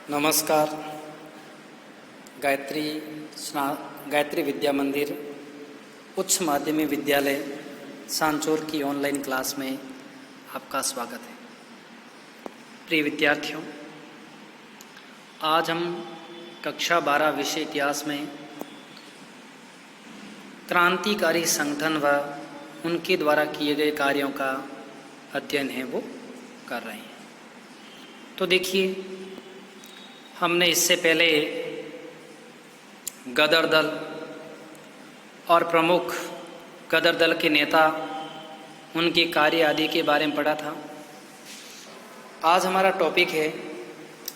नमस्कार। गायत्री गायत्री विद्या मंदिर उच्च माध्यमिक विद्यालय सांचौर की ऑनलाइन क्लास में आपका स्वागत है। प्रिय विद्यार्थियों, आज हम कक्षा 12 विषय इतिहास में क्रांतिकारी संगठन व उनके द्वारा किए गए कार्यों का अध्ययन है वो कर रहे हैं। तो देखिए, हमने इससे पहले गदर दल और प्रमुख गदर दल के नेता, उनके कार्य आदि के बारे में पढ़ा था। आज हमारा टॉपिक है,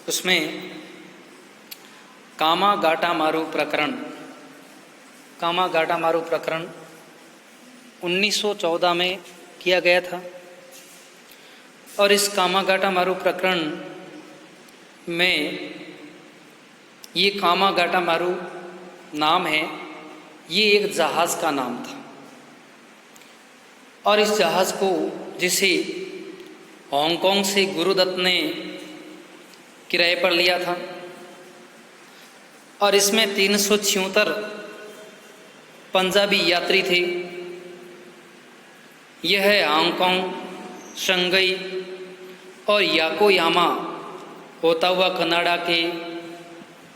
उसमें कामागाटामारू प्रकरण। कामागाटामारू प्रकरण 1914 में किया गया था और इस कामागाटामारू प्रकरण में ये कामागाटामारू नाम है, ये एक जहाज़ का नाम था और इस जहाज़ को जिसे हांगकांग से गुरुदत्त ने किराए पर लिया था और इसमें 376 पंजाबी यात्री थे। यह हांगकांग, शंघाई और याकोयामा होता हुआ कनाडा के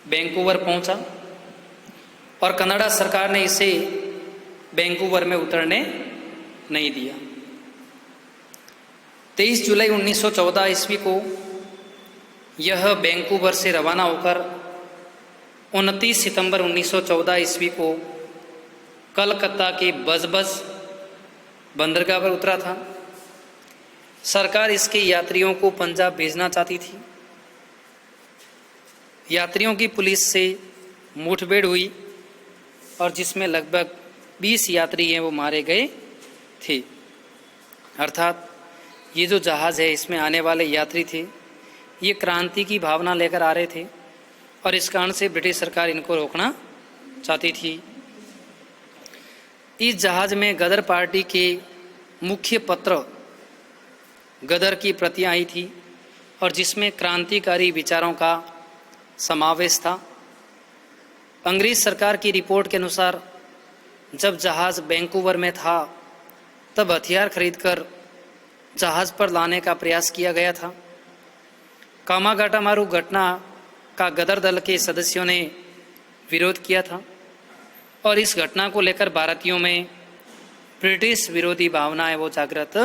वैंकूवर पहुंचा और कनाडा सरकार ने इसे वैंकूवर में उतरने नहीं दिया। 23 जुलाई 1914 ईस्वी को यह वैंकूवर से रवाना होकर 29 सितंबर 1914 ईस्वी को कलकत्ता के बजबज बंदरगाह पर उतरा था। सरकार इसके यात्रियों को पंजाब भेजना चाहती थी। यात्रियों की पुलिस से मुठभेड़ हुई और जिसमें लगभग 20 यात्री हैं वो मारे गए थे। अर्थात ये जो जहाज़ है, इसमें आने वाले यात्री थे, ये क्रांति की भावना लेकर आ रहे थे और इस कारण से ब्रिटिश सरकार इनको रोकना चाहती थी। इस जहाज़ में गदर पार्टी के मुख्य पत्र गदर की प्रतियां आई थी और जिसमें क्रांतिकारी विचारों का समावेश था। अंग्रेज सरकार की रिपोर्ट के अनुसार जब जहाज़ वैंकूवर में था तब हथियार खरीदकर जहाज़ पर लाने का प्रयास किया गया था। कामागाटामारू घटना का गदर दल के सदस्यों ने विरोध किया था और इस घटना को लेकर भारतीयों में ब्रिटिश विरोधी भावनाएं वो जागृत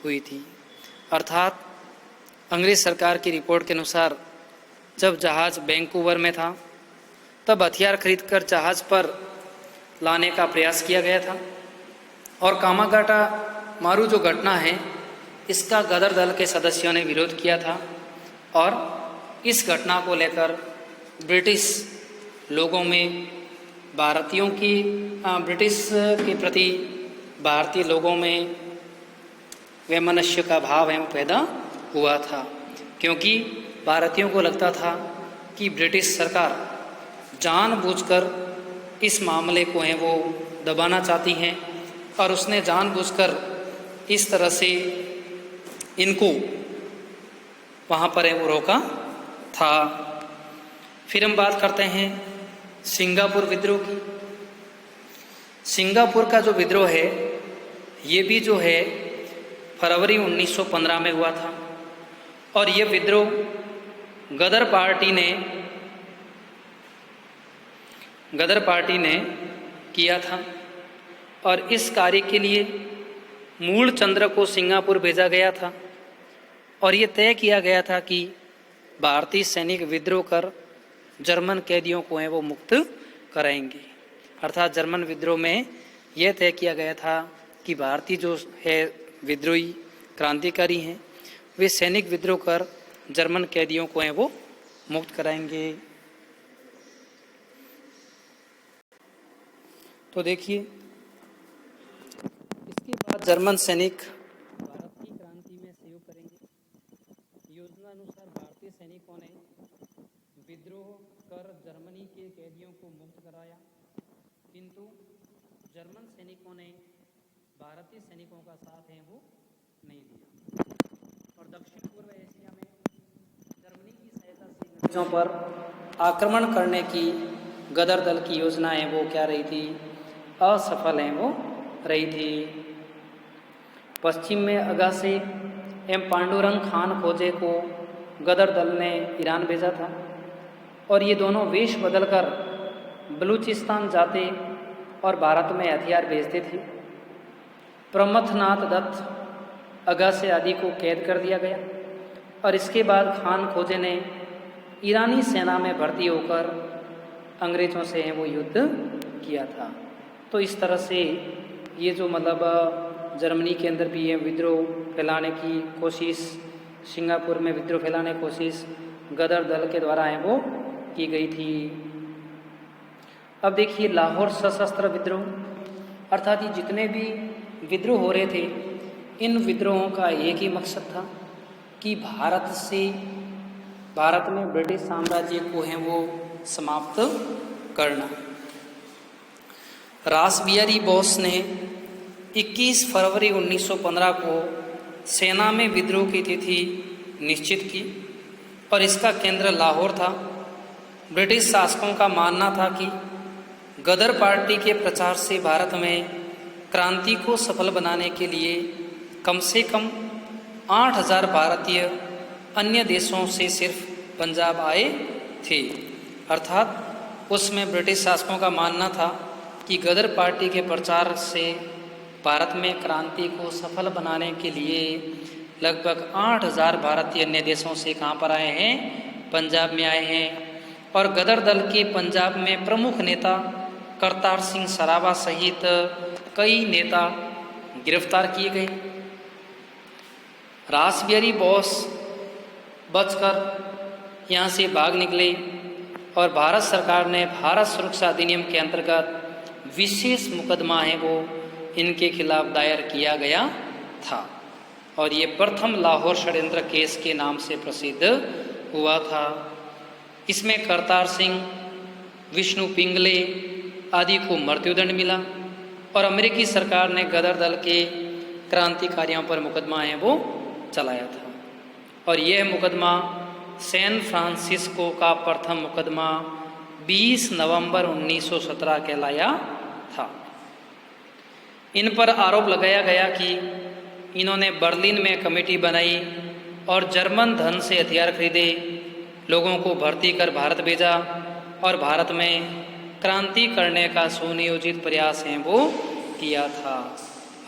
हुई थी। अर्थात अंग्रेज सरकार की रिपोर्ट के अनुसार जब जहाज़ वैंकूवर में था तब हथियार खरीदकर जहाज़ पर लाने का प्रयास किया गया था और कामागाटामारू जो घटना है, इसका गदर दल के सदस्यों ने विरोध किया था और इस घटना को लेकर ब्रिटिश लोगों में भारतीयों की ब्रिटिश के प्रति भारतीय लोगों में वैमनस्य का भाव है वो पैदा हुआ था, क्योंकि भारतीयों को लगता था कि ब्रिटिश सरकार जानबूझकर इस मामले को है वो दबाना चाहती हैं और उसने जानबूझकर इस तरह से इनको वहाँ पर है वो रोका था। फिर हम बात करते हैं सिंगापुर विद्रोह की। सिंगापुर का जो विद्रोह है, ये भी जो है फरवरी 1915 में हुआ था और ये विद्रोह गदर पार्टी ने किया था और इस कार्य के लिए मूलचंद्र को सिंगापुर भेजा गया था और ये तय किया गया था कि भारतीय सैनिक विद्रोह कर जर्मन कैदियों को है वो मुक्त कराएंगे। अर्थात जर्मन विद्रोह में यह तय किया गया था कि भारतीय जो है विद्रोही क्रांतिकारी हैं, वे सैनिक विद्रोह कर जर्मन कैदियों को हैं वो मुक्त कराएंगे। तो देखिए, इसके बाद जर्मन सैनिक भारत की क्रांति में सहयोग करेंगे। योजना अनुसार भारतीय सैनिकों ने विद्रोह कर जर्मनी के कैदियों को मुक्त कराया, किंतु जर्मन सैनिकों ने भारतीय सैनिकों का साथ है वो नहीं दिया और दक्षिण पूर्व एशिया में जर्मनी की सहायता से चीज़ों पर आक्रमण करने की गदर दल की योजनाएं वो क्या रही थी, असफल हैं वो रही थी। पश्चिम में अगासी एवं पांडुरंग खान खोजे को गदर दल ने ईरान भेजा था और ये दोनों वेश बदलकर बलूचिस्तान जाते और भारत में हथियार भेजते थे। प्रमथनाथ दत्त, अगासी आदि को कैद कर दिया गया और इसके बाद खान खोजे ने ईरानी सेना में भर्ती होकर अंग्रेज़ों से वो युद्ध किया था। तो इस तरह से ये जो मतलब जर्मनी के अंदर भी ये विद्रोह फैलाने की कोशिश, सिंगापुर में विद्रोह फैलाने की कोशिश गदर दल के द्वारा है वो की गई थी। अब देखिए लाहौर सशस्त्र विद्रोह, अर्थात ये जितने भी विद्रोह हो रहे थे, इन विद्रोहों का एक ही मकसद था कि भारत में ब्रिटिश साम्राज्य को है वो समाप्त करना। रासबिहारी बोस ने 21 फरवरी 1915 को सेना में विद्रोह की तिथि निश्चित की और इसका केंद्र लाहौर था। ब्रिटिश शासकों का मानना था कि गदर पार्टी के प्रचार से भारत में क्रांति को सफल बनाने के लिए कम से कम 8,000 भारतीय अन्य देशों से सिर्फ पंजाब आए थे। अर्थात उसमें ब्रिटिश शासकों का मानना था कि गदर पार्टी के प्रचार से भारत में क्रांति को सफल बनाने के लिए लगभग 8,000 भारतीय अन्य देशों से कहाँ पर आए हैं, पंजाब में आए हैं। और गदर दल के पंजाब में प्रमुख नेता करतार सिंह सराबा सहित कई नेता गिरफ्तार किए गए। रासबिहारी बोस बचकर यहाँ से भाग निकले और भारत सरकार ने भारत सुरक्षा अधिनियम के अंतर्गत विशेष मुकदमा है वो इनके खिलाफ दायर किया गया था और ये प्रथम लाहौर षड्यंत्र केस के नाम से प्रसिद्ध हुआ था। इसमें करतार सिंह, विष्णु पिंगले आदि को मृत्युदंड मिला और अमेरिकी सरकार ने गदर दल के क्रांतिकारियों पर मुकदमा है वो चलाया था और यह मुकदमा सैन फ्रांसिस्को का प्रथम मुकदमा 20 नवंबर 1917 कहलाया था। इन पर आरोप लगाया गया कि इन्होंने बर्लिन में कमेटी बनाई और जर्मन धन से हथियार खरीदे, लोगों को भर्ती कर भारत भेजा और भारत में क्रांति करने का सुनियोजित प्रयास है वो किया था।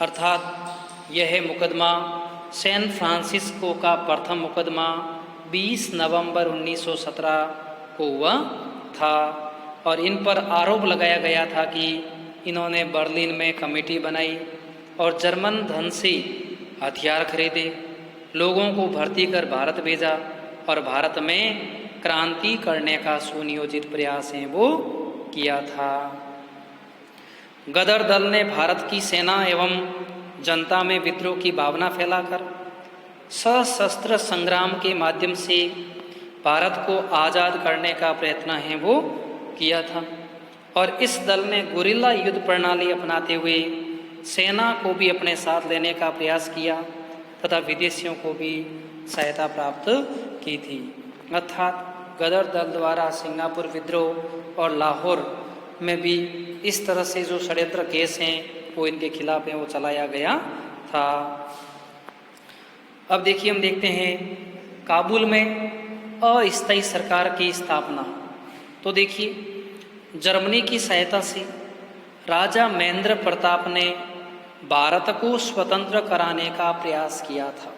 अर्थात यह मुकदमा सैन फ्रांसिस्को का प्रथम मुकदमा 20 नवंबर 1917 को हुआ था और इन पर आरोप लगाया गया था कि इन्होंने बर्लिन में कमेटी बनाई और जर्मन धन से हथियार खरीदे, लोगों को भर्ती कर भारत भेजा और भारत में क्रांति करने का सुनियोजित प्रयास है वो किया था। गदर दल ने भारत की सेना एवं जनता में विद्रोह की भावना फैलाकर सशस्त्र संग्राम के माध्यम से भारत को आज़ाद करने का प्रयत्न है वो किया था और इस दल ने गुरिल्ला युद्ध प्रणाली अपनाते हुए सेना को भी अपने साथ लेने का प्रयास किया तथा विदेशियों को भी सहायता प्राप्त की थी। अर्थात गदर दल द्वारा सिंगापुर विद्रोह और लाहौर में भी इस तरह से जो षड्यंत्र केस हैं वो इनके खिलाफ है वो चलाया गया था। अब देखिए हम देखते हैं काबुल में अस्थायी सरकार की स्थापना। तो देखिए जर्मनी की सहायता से राजा महेंद्र प्रताप ने भारत को स्वतंत्र कराने का प्रयास किया था।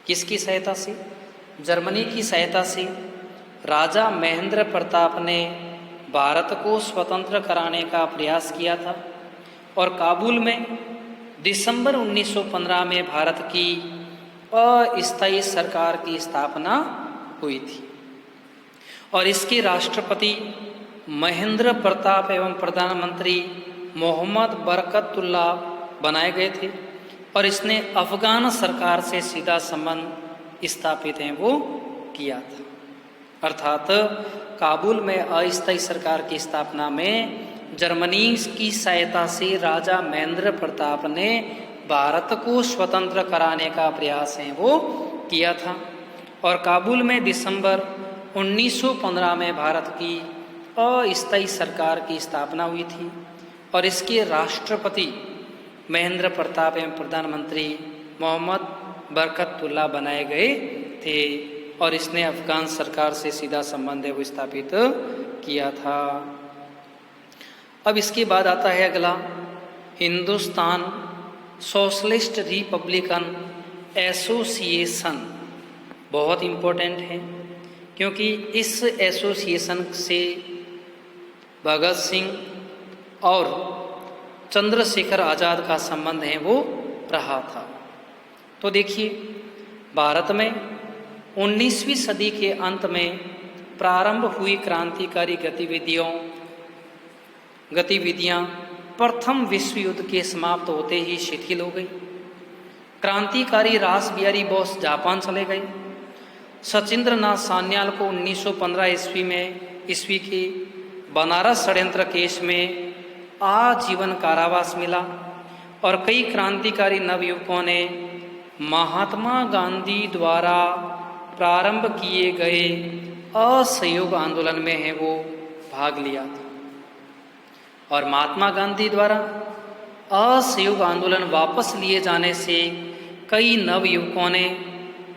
किसकी सहायता से? जर्मनी की सहायता से राजा महेंद्र प्रताप ने भारत को स्वतंत्र कराने का प्रयास किया था और काबुल में दिसंबर 1915 में भारत की अस्थायी सरकार की स्थापना हुई थी और इसके राष्ट्रपति महेंद्र प्रताप एवं प्रधानमंत्री मोहम्मद बरकतुल्ला बनाए गए थे और इसने अफगान सरकार से सीधा संबंध स्थापित है वो किया था। अर्थात काबुल में अस्थायी सरकार की स्थापना में जर्मनी की सहायता से राजा महेंद्र प्रताप ने भारत को स्वतंत्र कराने का प्रयास है वो किया था और काबुल में दिसंबर 1915 में भारत की अस्थायी सरकार की स्थापना हुई थी और इसके राष्ट्रपति महेंद्र प्रताप एवं प्रधानमंत्री मोहम्मद बरकतुल्लाह बनाए गए थे और इसने अफगान सरकार से सीधा संबंध है वो स्थापित किया था। अब इसके बाद आता है अगला, हिंदुस्तान सोशलिस्ट रिपब्लिकन एसोसिएशन। बहुत इम्पोर्टेंट है क्योंकि इस एसोसिएशन से भगत सिंह और चंद्रशेखर आज़ाद का संबंध है वो रहा था। तो देखिए, भारत में 19वीं सदी के अंत में प्रारंभ हुई क्रांतिकारी गतिविधियां प्रथम विश्व युद्ध के समाप्त होते ही शिथिल हो गई। क्रांतिकारी रास बिहारी बोस जापान चले गए। सचिंद्र नाथ सान्याल को 1915 ईस्वी के बनारस षड्यंत्र केस में आजीवन कारावास मिला और कई क्रांतिकारी नवयुवकों ने महात्मा गांधी द्वारा प्रारंभ किए गए असहयोग आंदोलन में है वो भाग लिया था। और महात्मा गांधी द्वारा असहयोग आंदोलन वापस लिए जाने से कई नवयुवकों ने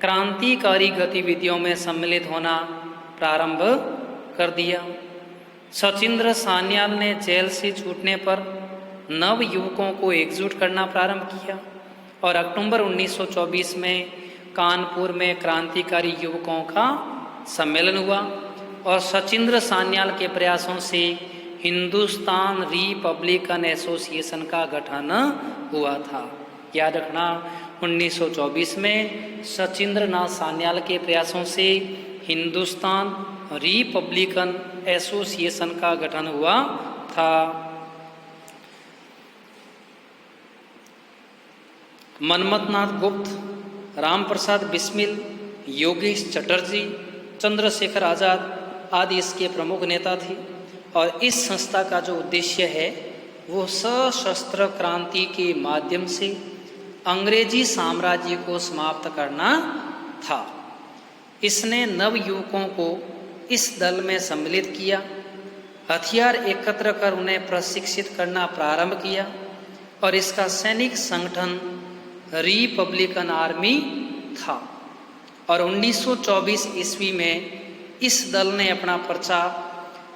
क्रांतिकारी गतिविधियों में सम्मिलित होना प्रारंभ कर दिया। सचिंद्र सान्याल ने जेल से छूटने पर नवयुवकों को एकजुट करना प्रारंभ किया और अक्टूबर 1924 में कानपुर में क्रांतिकारी युवकों का सम्मेलन हुआ और सचिंद्र सान्याल के प्रयासों से हिंदुस्तान रिपब्लिकन एसोसिएशन का गठन हुआ था। याद रखना, 1924 में सचिंद्र नाथ सान्याल के प्रयासों से हिंदुस्तान रिपब्लिकन एसोसिएशन का गठन हुआ था। मनमथनाथ गुप्त, राम प्रसाद बिस्मिल, योगेश चटर्जी, चंद्रशेखर आज़ाद आदि इसके प्रमुख नेता थे और इस संस्था का जो उद्देश्य है वो सशस्त्र क्रांति के माध्यम से अंग्रेजी साम्राज्य को समाप्त करना था। इसने नवयुवकों को इस दल में सम्मिलित किया, हथियार एकत्र कर उन्हें प्रशिक्षित करना प्रारंभ किया और इसका सैनिक संगठन रिपब्लिकन आर्मी था। और 1924 ईस्वी में इस दल ने अपना पर्चा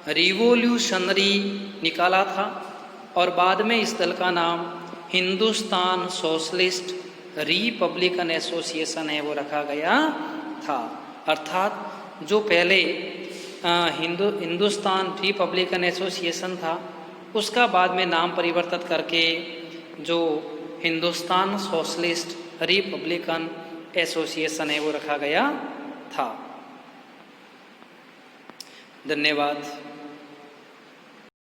रिवोल्यूशनरी निकाला था और बाद में इस दल का नाम हिंदुस्तान सोशलिस्ट रिपब्लिकन एसोसिएशन है वो रखा गया था। अर्थात जो पहले हिंदुस्तान रिपब्लिकन एसोसिएशन था उसका बाद में नाम परिवर्तित करके जो हिंदुस्तान सोशलिस्ट रिपब्लिकन एसोसिएशन है वो रखा गया था। धन्यवाद।